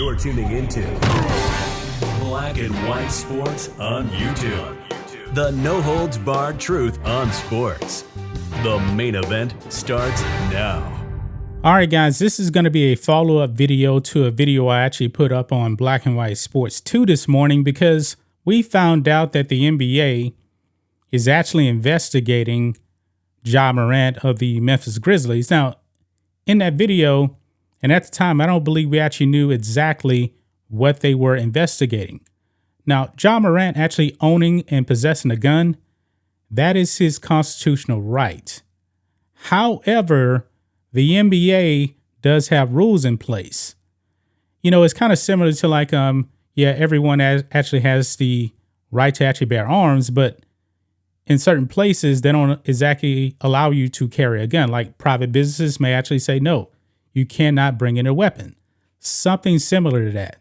You're tuning into Black and White Sports on YouTube. The no-holds-barred truth on sports. The main event starts now. All right, guys, this is going to be a follow-up video to a video I actually put up on Black and White Sports 2 this morning because we found out that the NBA is actually investigating Ja Morant of the Memphis Grizzlies. Now, in that video, and at the time, I don't believe we actually knew exactly what they were investigating. Now, Ja Morant actually owning and possessing a gun, that is his constitutional right. However, the NBA does have rules in place. You know, it's kind of similar to like, everyone actually has the right to actually bear arms, but in certain places, they don't exactly allow you to carry a gun. Like private businesses may actually say, no, you cannot bring in a weapon. Something similar to that.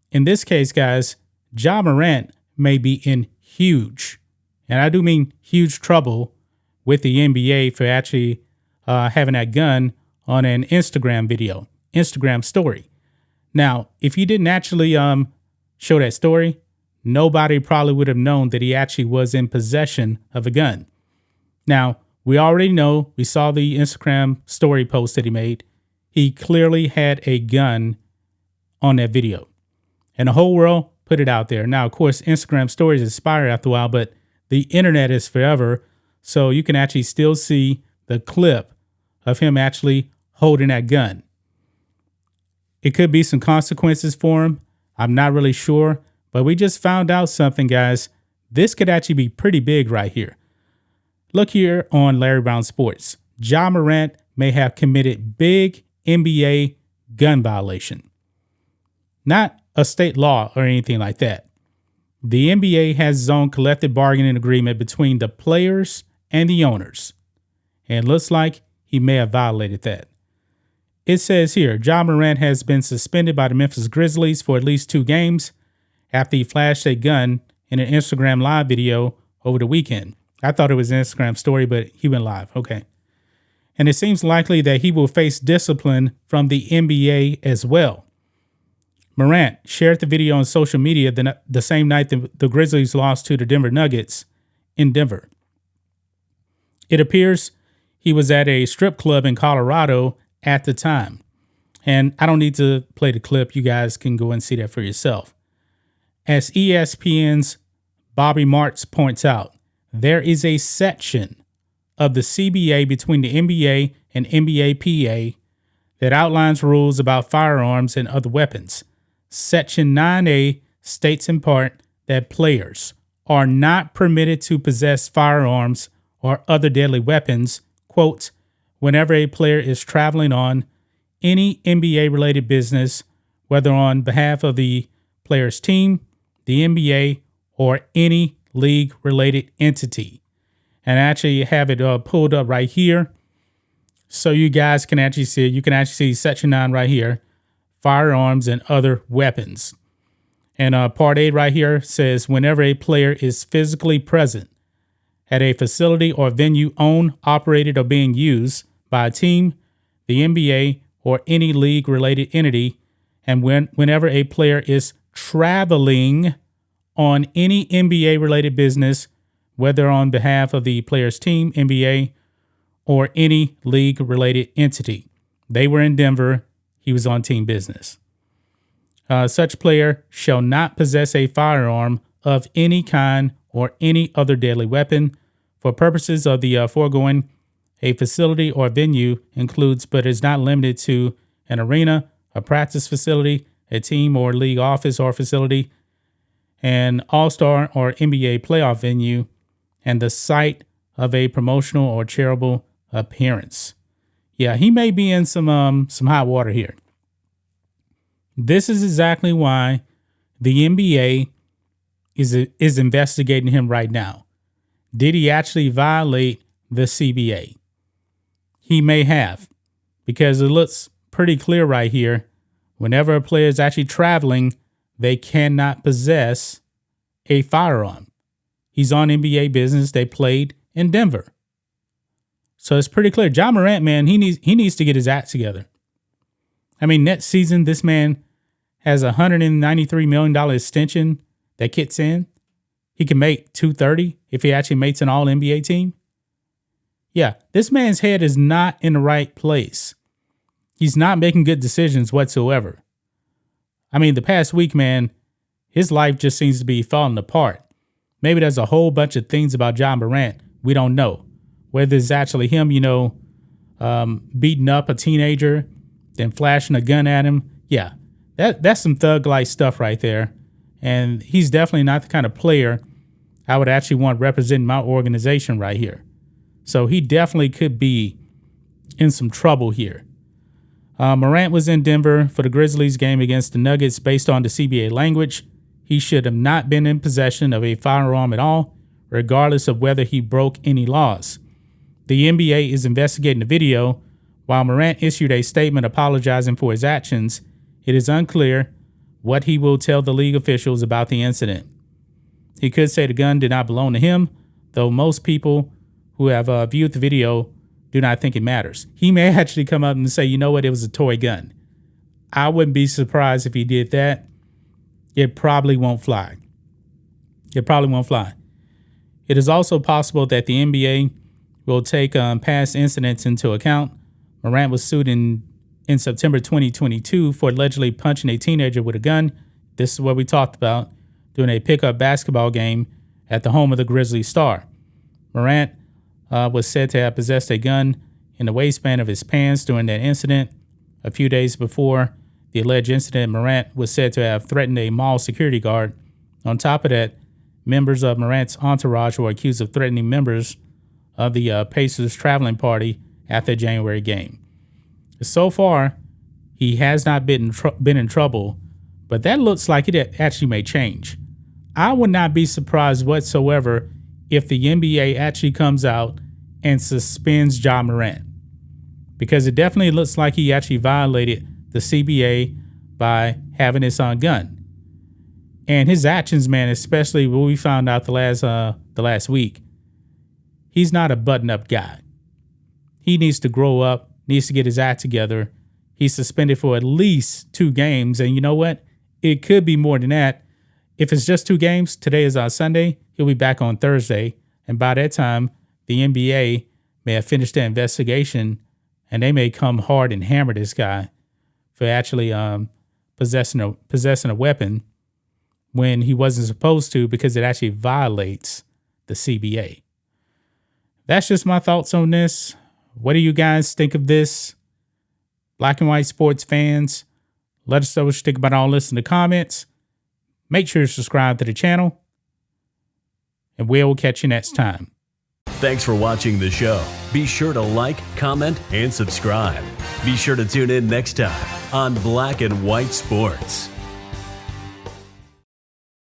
In this case, guys, Ja Morant may be in huge, and I do mean huge trouble with the NBA for actually having that gun on an Instagram story. Now, if he didn't actually show that story, nobody probably would have known that he actually was in possession of a gun. Now, we already know, we saw the Instagram story post that he made. He clearly had a gun on that video. And the whole world put it out there. Now, of course, Instagram stories expire after a while, but the internet is forever. So you can actually still see the clip of him actually holding that gun. It could be some consequences for him. I'm not really sure. But we just found out something, guys. This could actually be pretty big right here. Look here on Larry Brown Sports. Ja Morant may have committed big NBA gun violation. Not a state law or anything like that. The NBA has its own collective bargaining agreement between the players and the owners. And it looks like he may have violated that. It says here, Ja Morant has been suspended by the Memphis Grizzlies for at least 2 games after he flashed a gun in an Instagram live video over the weekend. I thought it was an Instagram story, but he went live. Okay. And it seems likely that he will face discipline from the NBA as well. Morant shared the video on social media the same night the Grizzlies lost to the Denver Nuggets in Denver. It appears he was at a strip club in Colorado at the time. And I don't need to play the clip. You guys can go and see that for yourself. As ESPN's Bobby Marks points out, there is a section of the CBA between the NBA and NBA-PA that outlines rules about firearms and other weapons. Section 9A states in part that players are not permitted to possess firearms or other deadly weapons, quote, whenever a player is traveling on any NBA-related business, whether on behalf of the player's team, the NBA, or any league-related entity. And I actually have it pulled up right here so you guys can actually see it. You can actually see Section 9 right here, firearms and other weapons. And Part A right here says, whenever a player is physically present at a facility or venue owned, operated, or being used by a team, the NBA, or any league-related entity, and whenever a player is traveling on any NBA-related business, whether on behalf of the player's team, NBA, or any league-related entity. They were in Denver. He was on team business. Such player shall not possess a firearm of any kind or any other deadly weapon. For purposes of the foregoing, a facility or venue includes but is not limited to an arena, a practice facility, a team or league office or facility, an all-star or NBA playoff venue, and the site of a promotional or charitable appearance. Yeah, he may be in some hot water here. This is exactly why the NBA is investigating him right now. Did he actually violate the CBA? He may have, because it looks pretty clear right here. Whenever a player is actually traveling, they cannot possess a firearm. He's on NBA business. They played in Denver. So it's pretty clear. Ja Morant, man, he needs to get his act together. I mean, next season, this man has a $193 million extension that kicks in. He can make $230 if he actually makes an all-NBA team. Yeah, this man's head is not in the right place. He's not making good decisions whatsoever. I mean, the past week, man, his life just seems to be falling apart. Maybe there's a whole bunch of things about Ja Morant we don't know. Whether it's actually him, beating up a teenager, then flashing a gun at him. Yeah, that's some thug-like stuff right there. And he's definitely not the kind of player I would actually want representing my organization right here. So he definitely could be in some trouble here. Morant was in Denver for the Grizzlies game against the Nuggets. Based on the CBA language, he should have not been in possession of a firearm at all, regardless of whether he broke any laws. The NBA is investigating the video. While Morant issued a statement apologizing for his actions, it is unclear what he will tell the league officials about the incident. He could say the gun did not belong to him, though most people who have viewed the video do not think it matters. He may actually come up and say, you know what, it was a toy gun. I wouldn't be surprised if he did that. It probably won't fly. It probably won't fly. It is also possible that the NBA will take past incidents into account. Morant was sued in September 2022 for allegedly punching a teenager with a gun. This is what we talked about during a pickup basketball game at the home of the Grizzlies star. Morant was said to have possessed a gun in the waistband of his pants during that incident. A few days before the alleged incident, Morant was said to have threatened a mall security guard. On top of that, members of Morant's entourage were accused of threatening members of the Pacers traveling party at the January game. So far, he has not been in trouble, but that looks like it actually may change. I would not be surprised whatsoever if the NBA actually comes out and suspends Ja Morant, because it definitely looks like he actually violated the CBA by having his own gun. And his actions, man, especially what we found out the last week, he's not a button-up guy. He needs to grow up, needs to get his act together. He's suspended for at least 2 games, and you know what? It could be more than that. If it's just 2 games, today is on Sunday, he'll be back on Thursday, and by that time, the NBA may have finished their investigation, and they may come hard and hammer this guy for actually possessing a weapon when he wasn't supposed to, because it actually violates the CBA. That's just my thoughts on this. What do you guys think of this? Black and white sports fans, let us know what you think about all this in the comments. Make sure to subscribe to the channel, and we'll catch you next time. Thanks for watching the show. Be sure to like, comment, and subscribe. Be sure to tune in next time on Black and White Sports.